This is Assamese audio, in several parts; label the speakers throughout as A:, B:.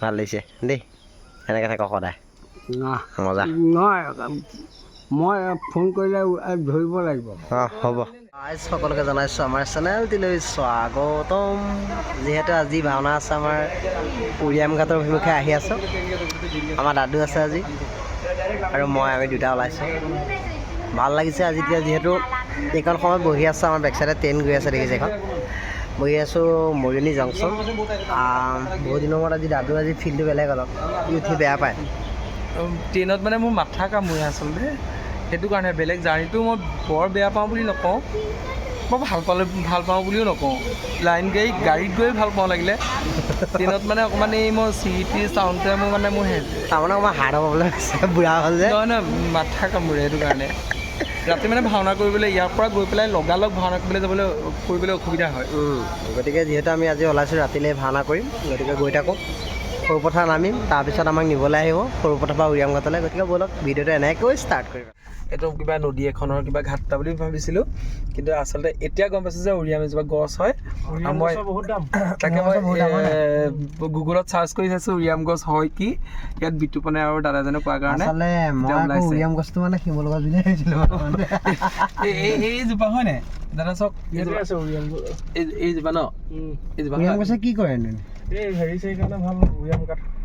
A: ভাল লাগিছে দেই এনেকৈ থাকক সদায় মজা
B: নহয় মই ফোন কৰিলে ধৰিব লাগিব
A: অঁ হ'ব সকলোকে জনাইছোঁ আমাৰ চেনেলটিলৈ স্বাগতম যিহেতু আজি ভাওনা আছে আমাৰ উৰিয়াম ঘাটৰ অভিমুখে আহি আছোঁ আমাৰ দাদু আছে আজি আৰু আমি দুটা ওলাইছোঁ ভাল লাগিছে আজি এতিয়া যিহেতু এইখন সময়ত বহি আছোঁ আমাৰ বেক চাইডে ট্ৰেইন গৈ আছে দেখিছে এইখন বহি আছোঁ মৰিয়নি জংচন বহুত দিনৰ মূৰত আজি দাদু আজি ফিল্ডটো বেলেগ অলপ উঠি বেয়া পায়
C: ট্ৰেইনত মানে মোৰ মাথা কামুৰে আচলতে সেইটো কাৰণে বেলেগ জাৰ্ণিটো মই বৰ বেয়া পাওঁ বুলি নকওঁ মই ভাল পাওঁ বুলিও নকওঁ লাইন গাড়ীত গৈ ভাল পাওঁ লাগিলে ট্ৰেইনত মানে অকণমান এই মই চিটি চাউণ্ডটোৱে মোৰ
A: তাৰমানে অকণমান হাৰ্ড হ'বলৈ বুঢ়া হ'ল যে
C: নহয় মাথা কামুৰে সেইটো কাৰণে ৰাতি মানে ভাওনা কৰিবলৈ ইয়াৰ পৰা গৈ পেলাই লগালগ ভাওনা কৰিবলৈ অসুবিধা হয়
A: গতিকে যিহেতু আমি আজি ওলাইছোঁ ৰাতিলৈ ভাওনা কৰিম গতিকে গৈ থাকোঁ সৰুপথাৰ নামিম তাৰপিছত আমাক নিবলৈ আহিব সৰুপথাৰ পৰা উৰিয়াম ঘাটলৈ গতিকে ব'লক ভিডিঅ'টো এনেকৈ ষ্টাৰ্ট কৰিম
C: এইটো কিবা নদী এখনৰ কিবা ঘাটটা বুলি ভাবিছিলোঁ কিন্তু আচলতে এতিয়া গম পাইছোঁ যে উৰিয়াম এজোপা গছ হয় মই তাকে মই গুগলত চাৰ্চ কৰি চাইছোঁ উৰিয়াম গছ হয় কি ইয়াত বিতুপনে আৰু দাদাজনে কোৱাৰ কাৰণে
A: উৰিয়াম গছটো মানে শিমলু গছ বুলিয়ে ভাবিছিলোঁ
C: এইজোপা হয় নাই দাদা চাওক এইজোপা ন
A: উৰিয়াম গছে কি কৰে
B: এই হেৰি চেৰি কাৰণে ভাল উৰিয়াম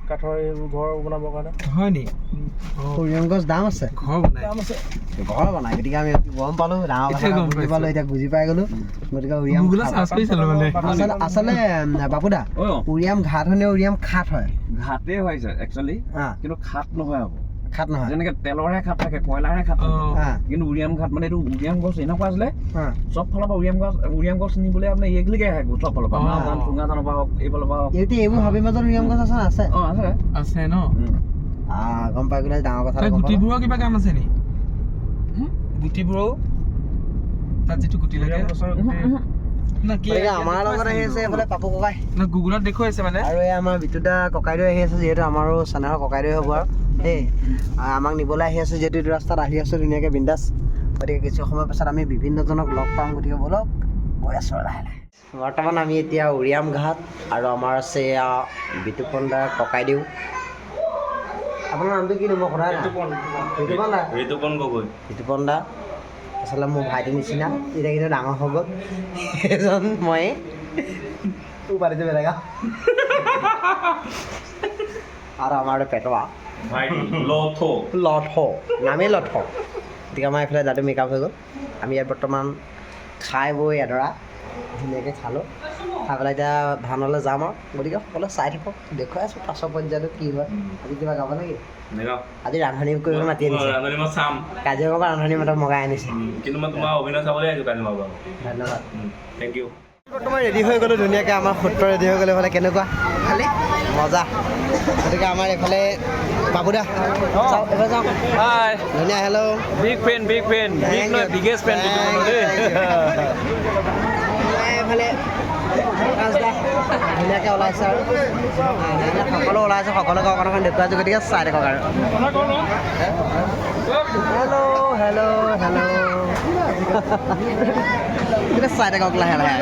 B: কাঠৰ ঘৰ বনাবৰ কাৰণে
C: হয় নি
A: উৰিয়াম গছ দাম আছে
C: ঘৰ
A: বনাই গতিকে আমি গম পালোঁ ডাঙৰ কথা পালোঁ এতিয়া বুজি পাই গ'লোঁ গতিকে উৰিয়াম আচলতে বাপুদা উৰিয়াম ঘাট হয় নে উৰিয়াম খাট হয়
D: ঘাটেই হয় একচুৱেলি কিন্তু খাট নহয় আকৌ
A: খাট নহয়
D: যেনেকে তেলৰহে খাট থাকে কয়লাৰহে খাট থাকে কিন্তু উৰিয়াম ঘাট মানে এইটো উৰিয়াম গছ এনেকুৱা আছিলে চব ফালৰ পৰা উৰিয়াম গছ নিবলৈ আপোনাৰ এইখিনিকে আহে চব ফালৰ পৰা চুঙাজানৰ পৰা হওক এইফালৰ পৰা হওক
A: এইবোৰ হাবি মাজত উৰিয়াম গছ আছে
C: আছে ন
A: গম পাই গ'লে ডাঙৰ কথা
C: গুটিবোৰৰ কিবা কাম আছে নি গুটিবোৰো তাত যিটো গুটি লাগে
A: আমাৰ লগত আহি আছে এইফালে পাপু ককাই
C: গুগলত দেখুৱাইছে মানে
A: আৰু এই আমাৰ বিতুদা ককাইদেউ আহি আছে যিহেতু আমাৰো চেনেলৰ ককাইদেউ হ'ব আৰু দেই আমাক নিবলৈ আহি আছে যিহেতু এইটো ৰাস্তাত আহি আছোঁ ধুনীয়াকৈ বিন্দাছ গতিকে কিছু সময় পাছত আমি বিভিন্নজনক লগ পাম গতিকে ব'লক গৈ আছোঁ লাহে লাহে বৰ্তমান আমি এতিয়া উৰিয়াম ঘাট আৰু আমাৰ আছে বিতুপন দাৰ ককাইদেউ আপোনাৰ নামটো কি মই সোধা ঋতুপন গগৈ ঋতুপন দা আচলতে মোৰ ভাইটিৰ নিচিনা এতিয়া কিন্তু ডাঙৰ হৈ গ'ল এজন মই উপাধিটো বেলেগ আৰু আমাৰ পেটোৱা লথ নামেই লথ গতিকে আমাৰ এইফালে দাদু মেকআপ হৈ গ'ল আমি ইয়াত বৰ্তমান খাই বৈ এডৰা ধুনীয়াকৈ খালোঁ খাই পেলাই এতিয়া ভাওনালৈ যাম আৰু গতিকে সকলোৱে চাই থাকক দেখুৱাই আছোঁ পাছৰ পৰ্যায়টো কি হয় আজি কিবা গাব নেকি আজি ৰান্ধনি কৰিব মাতি আনিছে কাজিৰঙাৰ পৰা ৰান্ধনি মাতক মগাই আনিছে ধন্যবাদ
D: থেংক ইউ
A: বৰ্তমান ৰেডি হৈ গ'লোঁ ধুনীয়াকৈ আমাৰ সূত্ৰ ৰেডি হৈ গ'লে এইফালে কেনেকুৱা খালি মজা গতিকে আমাৰ এইফালে বাবুদা এইফালে যাওঁ ধুনীয়া হেল্ল'
C: বিগ ফেন বিগেষ্ট ফেন
A: এইফালে ধুনীয়াকৈ ওলাইছে আৰু সকলো ওলাইছে সকলোকে অকণ দেখুৱাইছোঁ গতিকে চাই থাকক আৰু হেল্ল' গতিকে চাই থাকক লাহে লাহে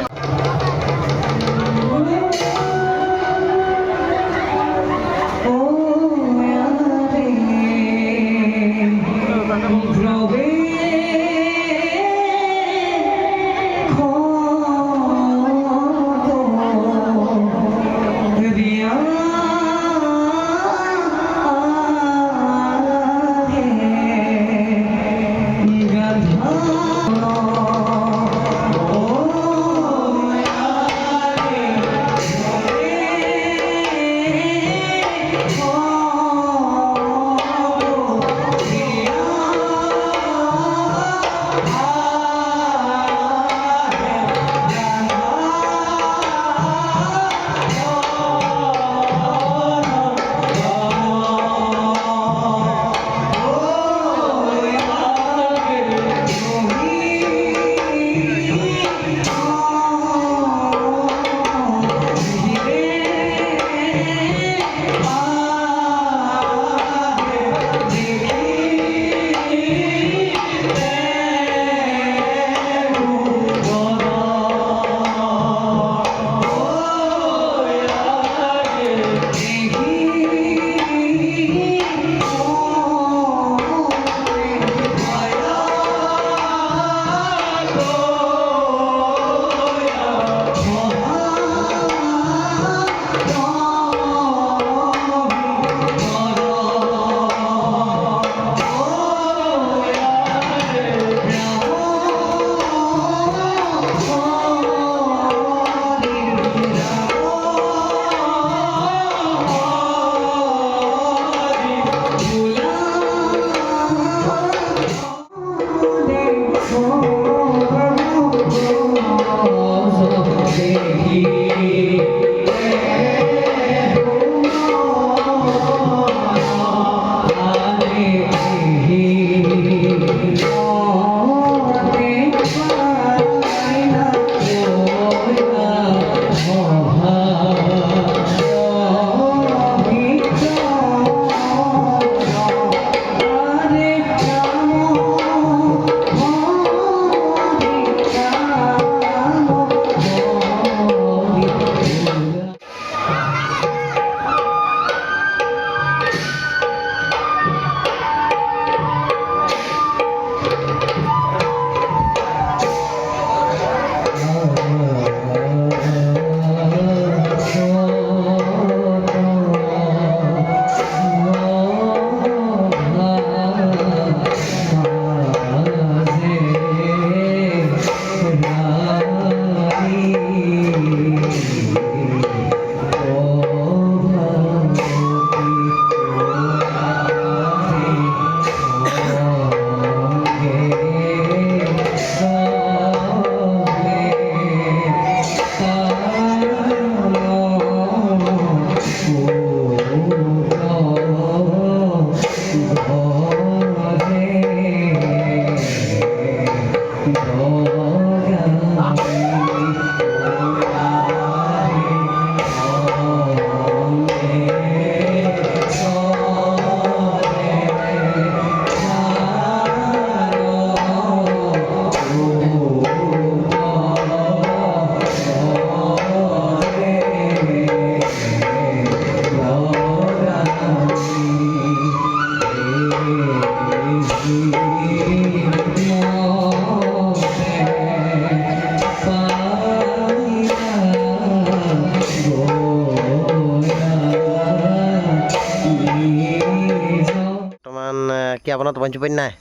A: কি আপোনাৰ টোপনি চোপনি নাই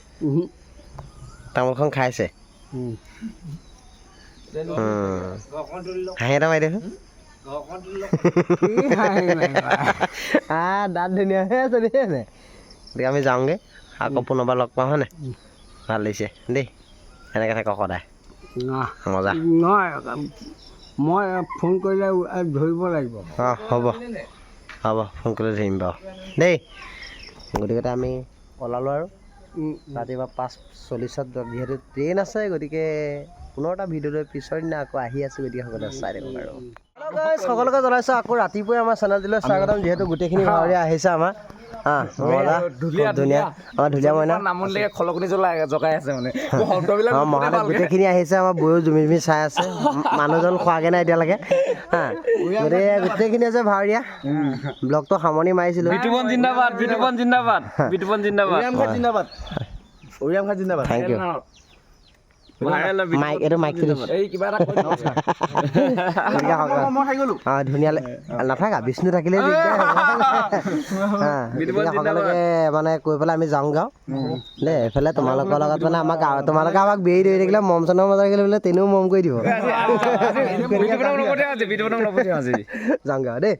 A: তামোলখন খাইছে হাঁহি এটা মাৰি দেখোন দাঁত ধুনীয়া হৈ আছে দেই গতিকে আমি যাওঁগৈ আকৌ পুনৰবাৰ লগ পাওঁ হয় নাই ভাল লাগিছে দেই এনেকৈ থাকক সদায় মজা
B: নহয় মই ফোন কৰিলে ধৰিব লাগিব
A: অঁ হ'ব ফোন কৰিলে ধৰিম বাৰু দেই গতিকে আমি ওলালোঁ আৰু ৰাতিপুৱা 5:40 যিহেতু ট্ৰেইন আছে গতিকে পুনৰ এটা ভিডিঅ' লৈ পিছৰ দিনা আকৌ আহি আছোঁ গতিকে সকলোৱে চাই দিব আৰু সকলোকে জনাইছোঁ আকৌ ৰাতিপুৱাই আমাৰ চেনেলটোলৈ স্বাগতম যিহেতু গোটেইখিনি ভাৱৰীয়া আহিছে আমাৰ ধুনীয়া আমাৰ ধুলীয়া মইনা মহাদেৱ গোটেইখিনি আহিছে আমাৰ বৈও জুমি জুমি চাই আছে মানুহজন খোৱাগে নাই এতিয়ালৈকে গতিকে গোটেইখিনি আছে ভাৱৰীয়া ব্লগটো সামৰণি মাৰিছিলোঁ থেংক ইউ মাইক এইটো মাইক ধুনীয়া নাথাকা বিষ্ণু থাকিলে সকলোকে মানে কৈ পেলাই আমি যাওঁ গাওঁ দেই এইফালে তোমালোকৰ লগত মানে আমাক তোমালোকে আমাক বেৰি ধৰি থাকিলে মম চনৰ মজা থাকিলে বোলে তেনেও মম কৰি দিব যাওঁ গাওঁ দেই